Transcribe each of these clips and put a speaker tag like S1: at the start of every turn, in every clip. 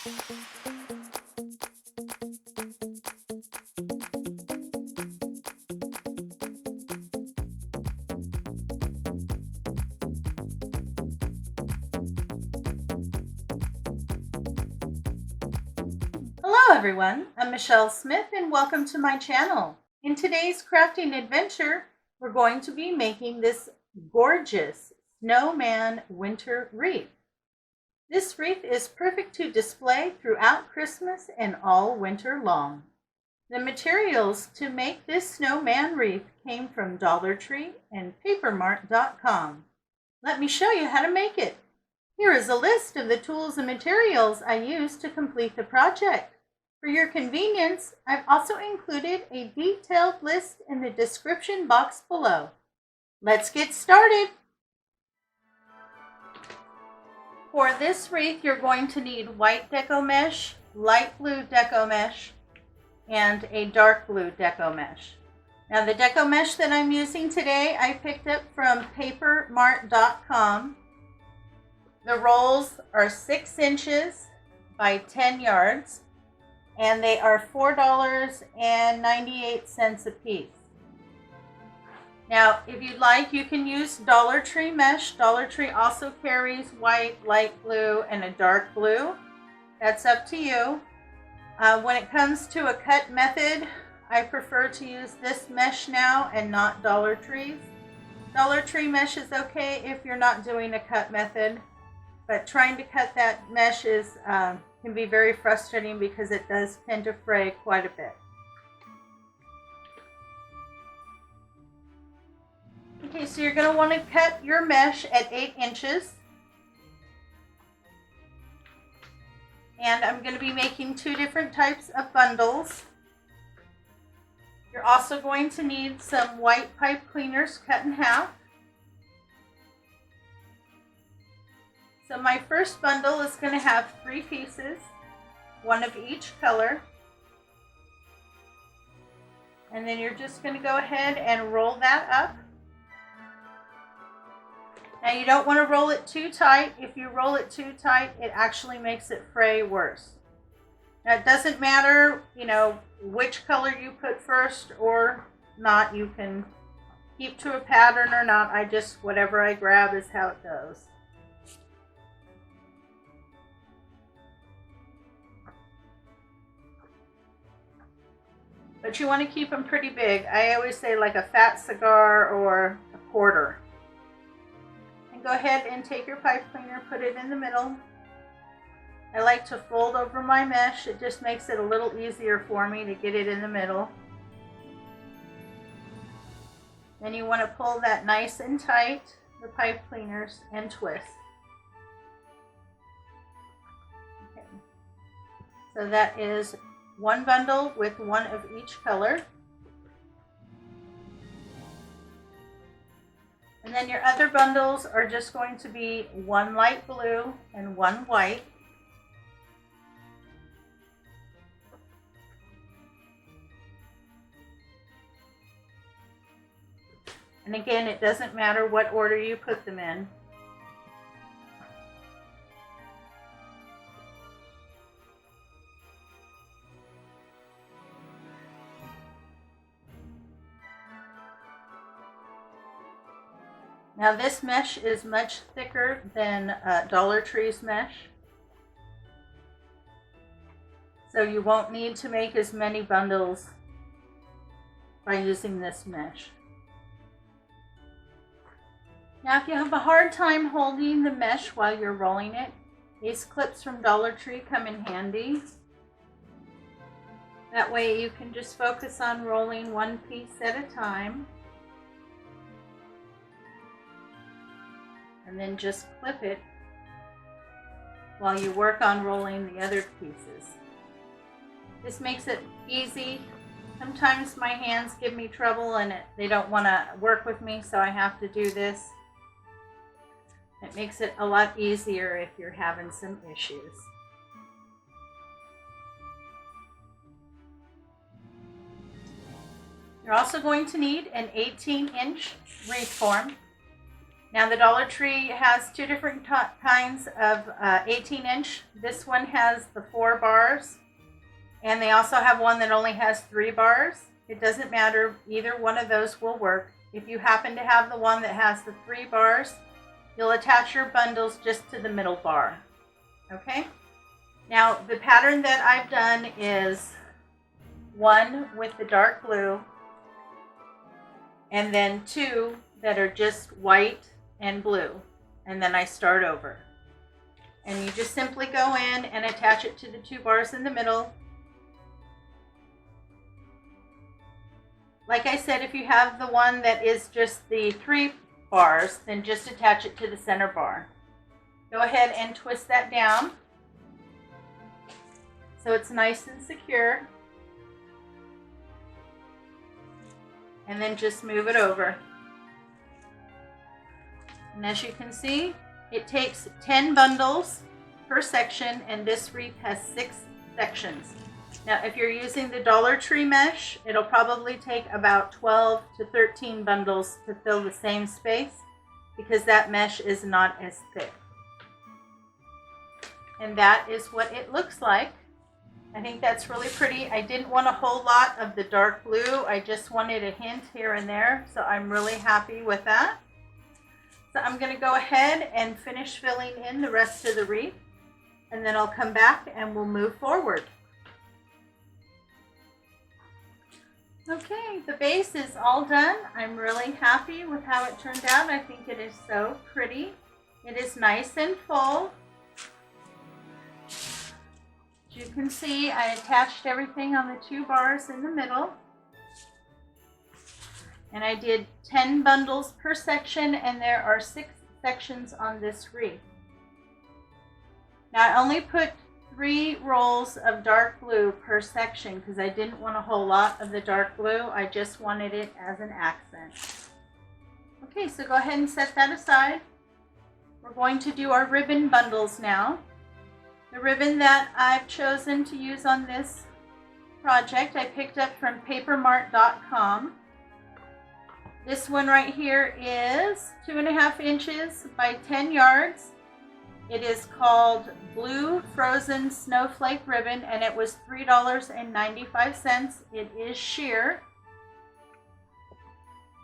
S1: Hello everyone, I'm Michelle Smith and welcome to my channel. In today's crafting adventure, we're going to be making this gorgeous snowman winter wreath. This wreath is perfect to display throughout Christmas and all winter long. The materials to make this snowman wreath came from Dollar Tree and papermart.com. Let me show you how to make it. Here is a list of the tools and materials I used to complete the project. For your convenience, I've also included a detailed list in the description box below. Let's get started. For this wreath, you're going to need white deco mesh, light blue deco mesh, and a dark blue deco mesh. Now the deco mesh that I'm using today, I picked up from papermart.com. The rolls are 6 inches by 10 yards. And they are $4.98 a piece. Now, if you'd like, you can use Dollar Tree mesh. Dollar Tree also carries white, light blue, and a dark blue. That's up to you. When it comes to a cut method, I prefer to use this mesh now and not Dollar Tree's. Dollar Tree mesh is okay if you're not doing a cut method, but trying to cut that mesh is can be very frustrating because it does tend to fray quite a bit. Okay, so you're going to want to cut your mesh at 8 inches. And I'm going to be making 2 different types of bundles. You're also going to need some white pipe cleaners cut in half. So my first bundle is going to have 3 pieces, 1 of each color. And then you're just going to go ahead and roll that up. Now you don't want to roll it too tight. If you roll it too tight, it actually makes it fray worse. Now it doesn't matter, which color you put first or not. You can keep to a pattern or not. Whatever I grab is how it goes. But you want to keep them pretty big. I always say like a fat cigar or a quarter. And go ahead and take your pipe cleaner, put it in the middle. I like to fold over my mesh. It just makes it a little easier for me to get it in the middle. Then you want to pull that nice and tight, the pipe cleaners, and twist. Okay. So that is 1 bundle with 1 of each color. And then your other bundles are just going to be 1 light blue and 1 white. And again, it doesn't matter what order you put them in. Now this mesh is much thicker than Dollar Tree's mesh. So you won't need to make as many bundles by using this mesh. Now if you have a hard time holding the mesh while you're rolling it, these clips from Dollar Tree come in handy. That way you can just focus on rolling 1 piece at a time. And then just clip it while you work on rolling the other pieces. This makes it easy. Sometimes my hands give me trouble and they don't want to work with me, so I have to do this. It makes it a lot easier if you're having some issues. You're also going to need an 18-inch wreath form. Now the Dollar Tree has two different kinds of 18-inch. This one has the 4 bars, and they also have one that only has 3 bars. It doesn't matter, either one of those will work. If you happen to have the one that has the 3 bars, you'll attach your bundles just to the middle bar. Okay? Now the pattern that I've done is 1 with the dark blue, and then 2 that are just white and blue, and then I start over. And you just simply go in and attach it to the 2 bars in the middle. Like I said, if you have the one that is just the 3 bars, then just attach it to the center bar. Go ahead and twist that down so it's nice and secure. And then just move it over. And as you can see, it takes 10 bundles per section, and this wreath has 6 sections. Now, if you're using the Dollar Tree mesh, it'll probably take about 12 to 13 bundles to fill the same space because that mesh is not as thick. And that is what it looks like. I think that's really pretty. I didn't want a whole lot of the dark blue. I just wanted a hint here and there, so I'm really happy with that. So I'm going to go ahead and finish filling in the rest of the wreath, and then I'll come back and we'll move forward. Okay, the base is all done. I'm really happy with how it turned out. I think it is so pretty. It is nice and full. As you can see, I attached everything on the 2 bars in the middle. And I did 10 bundles per section, and there are 6 sections on this wreath. Now I only put 3 rolls of dark blue per section because I didn't want a whole lot of the dark blue. I just wanted it as an accent. Okay, so go ahead and set that aside. We're going to do our ribbon bundles now. The ribbon that I've chosen to use on this project I picked up from papermart.com. This one right here is 2.5 inches by 10 yards. It is called Blue Frozen Snowflake Ribbon, and it was $3.95. It is sheer.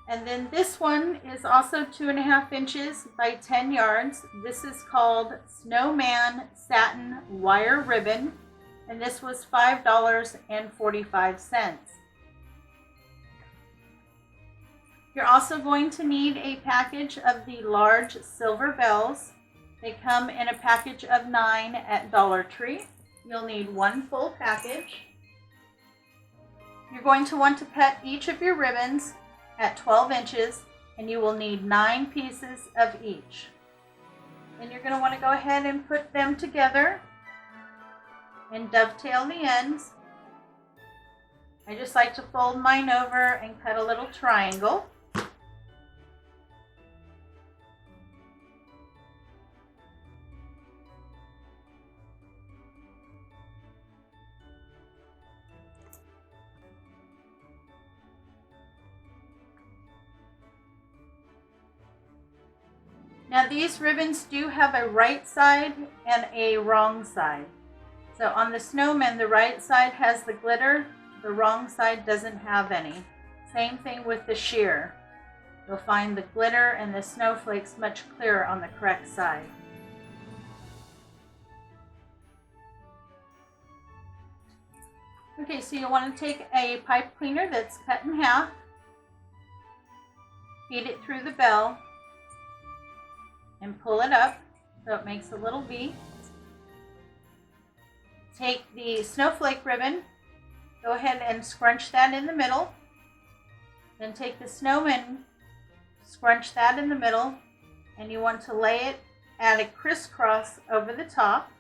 S1: And then this one is also 2.5 inches by 10 yards. This is called Snowman Satin Wire Ribbon, and this was $5.45. You're also going to need a package of the large silver bells. They come in a package of 9 at Dollar Tree. You'll need 1 full package. You're going to want to cut each of your ribbons at 12 inches, and you will need 9 pieces of each. Then you're going to want to go ahead and put them together and dovetail the ends. I just like to fold mine over and cut a little triangle. Now these ribbons do have a right side and a wrong side. So on the snowman, the right side has the glitter, the wrong side doesn't have any. Same thing with the sheer. You'll find the glitter and the snowflakes much clearer on the correct side. Okay, so you'll want to take a pipe cleaner that's cut in half, feed it through the bell, and pull it up so it makes a little V. Take the snowflake ribbon, go ahead and scrunch that in the middle. Then take the snowman, scrunch that in the middle, and you want to lay it at a crisscross over the top.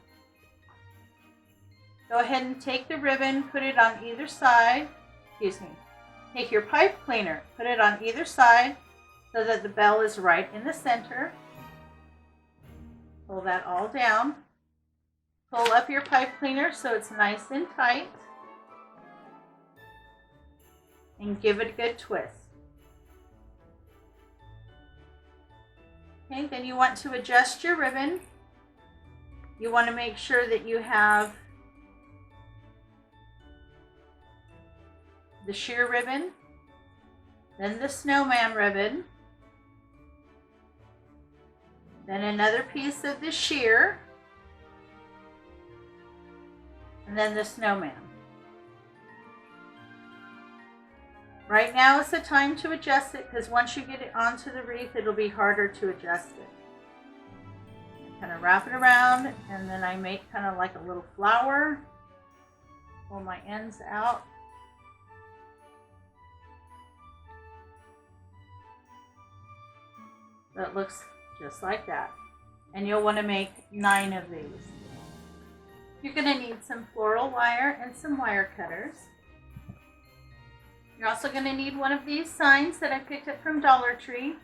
S1: Go ahead and take the ribbon, put it on either side. Take your pipe cleaner, put it on either side so that the bell is right in the center. Pull that all down. Pull up your pipe cleaner so it's nice and tight. And give it a good twist. Okay, then you want to adjust your ribbon. You want to make sure that you have the sheer ribbon, then the snowman ribbon, then another piece of the sheer, and then the snowman. Right now is the time to adjust it, because once you get it onto the wreath, it'll be harder to adjust it. Kind of wrap it around, and then I make kind of like a little flower. Pull my ends out. So it looks just like that. And you'll want to make 9 of these. You're going to need some floral wire and some wire cutters. You're also going to need one of these signs that I picked up from Dollar Tree.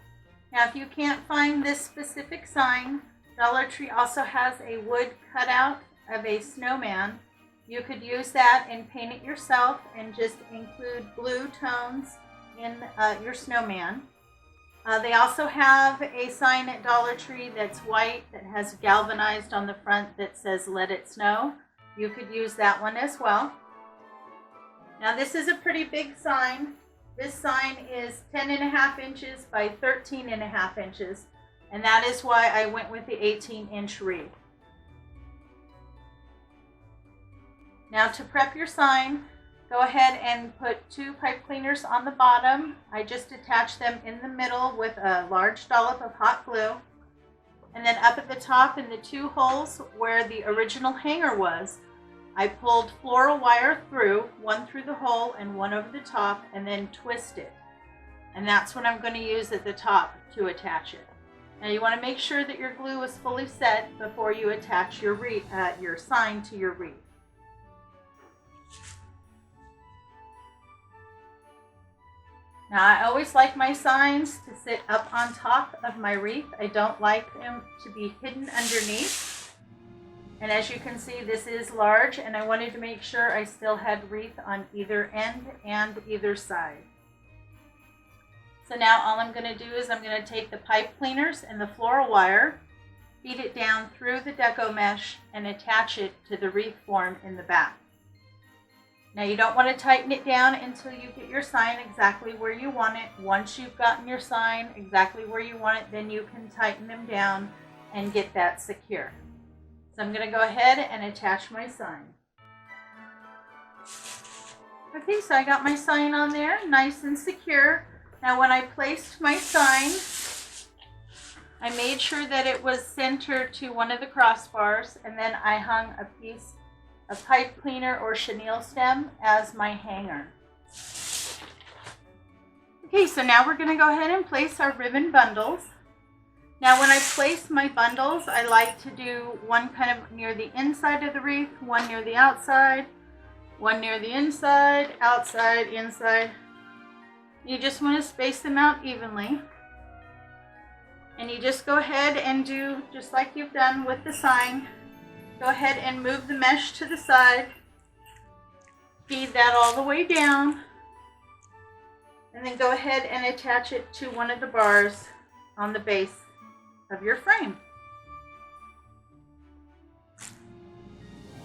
S1: Now, if you can't find this specific sign, Dollar Tree also has a wood cutout of a snowman. You could use that and paint it yourself and just include blue tones in your snowman. They also have a sign at Dollar Tree that's white that has galvanized on the front that says "Let It Snow." You could use that one as well. Now this is a pretty big sign. This sign is 10.5 inches by 13.5 inches, and that is why I went with the 18-inch wreath. Now to prep your sign, go ahead and put 2 pipe cleaners on the bottom. I just attached them in the middle with a large dollop of hot glue. And then up at the top in the 2 holes where the original hanger was, I pulled floral wire through, one through the hole and one over the top, and then twist it. And that's what I'm going to use at the top to attach it. Now you want to make sure that your glue is fully set before you attach your sign to your wreath. Now I always like my signs to sit up on top of my wreath. I don't like them to be hidden underneath. And as you can see, this is large, and I wanted to make sure I still had wreath on either end and either side. So now all I'm going to do is I'm going to take the pipe cleaners and the floral wire, feed it down through the deco mesh, and attach it to the wreath form in the back. Now you don't want to tighten it down until you get your sign exactly where you want it. Once you've gotten your sign exactly where you want it, then you can tighten them down and get that secure. So I'm going to go ahead and attach my sign. Okay, so I got my sign on there, nice and secure. Now when I placed my sign, I made sure that it was centered to one of the crossbars, and then I hung a piece of pipe cleaner or chenille stem as my hanger. Okay, so now we're going to go ahead and place our ribbon bundles. Now when I place my bundles, I like to do one kind of near the inside of the wreath, one near the outside, one near the inside, outside, inside. You just want to space them out evenly. And you just go ahead and do just like you've done with the sign. Go ahead and move the mesh to the side. Feed that all the way down. And then go ahead and attach it to one of the bars on the base of your frame.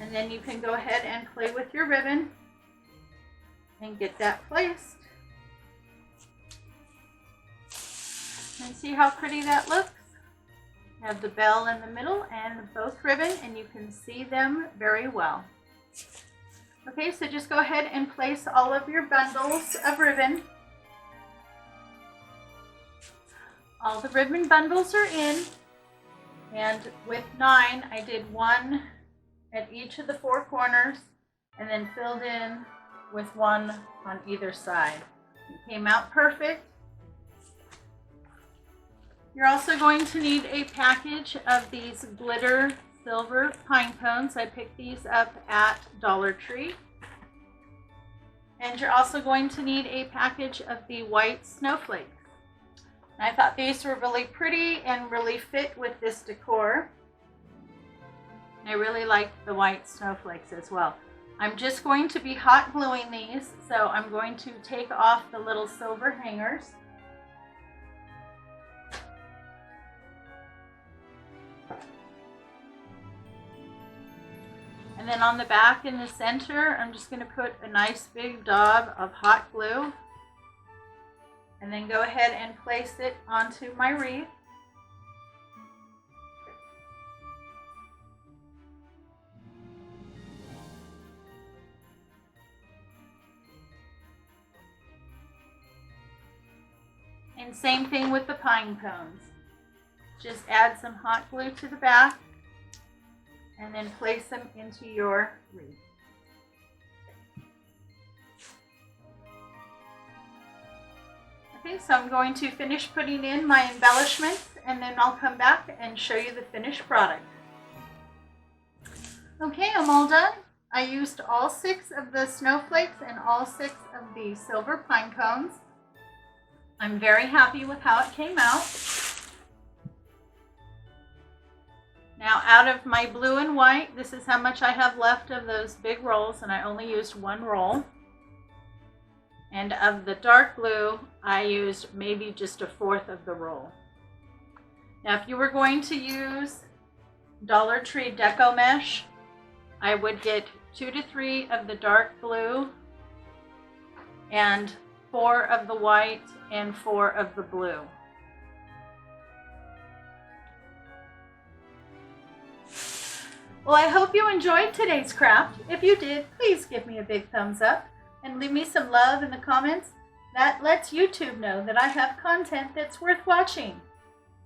S1: And then you can go ahead and play with your ribbon and get that placed. And see how pretty that looks? You have the bell in the middle and both ribbon, and you can see them very well. Okay, so just go ahead and place all of your bundles of ribbon. All the ribbon bundles are in, and with 9, I did 1 at each of the 4 corners and then filled in with 1 on either side. It came out perfect. You're also going to need a package of these glitter silver pine cones. I picked these up at Dollar Tree. And you're also going to need a package of the white snowflakes. And I thought these were really pretty and really fit with this decor. And I really like the white snowflakes as well. I'm just going to be hot gluing these, so I'm going to take off the little silver hangers. And then on the back in the center, I'm just going to put a nice big dab of hot glue. And then go ahead and place it onto my wreath. And same thing with the pine cones. Just add some hot glue to the back and then place them into your wreath. Okay, so I'm going to finish putting in my embellishments and then I'll come back and show you the finished product. Okay, I'm all done. I used all 6 of the snowflakes and all 6 of the silver pine cones. I'm very happy with how it came out. Now out of my blue and white, this is how much I have left of those big rolls, and I only used 1 roll. And of the dark blue, I used maybe just 1/4 of the roll. Now if you were going to use Dollar Tree deco mesh, I would get 2 to 3 of the dark blue and 4 of the white and 4 of the blue. Well, I hope you enjoyed today's craft. If you did, please give me a big thumbs up and leave me some love in the comments. That lets YouTube know that I have content that's worth watching.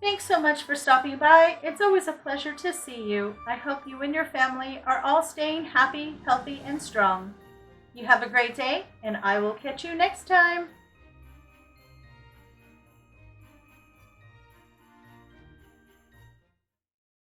S1: Thanks so much for stopping by. It's always a pleasure to see you. I hope you and your family are all staying happy, healthy, and strong. You have a great day, and I will catch you next time.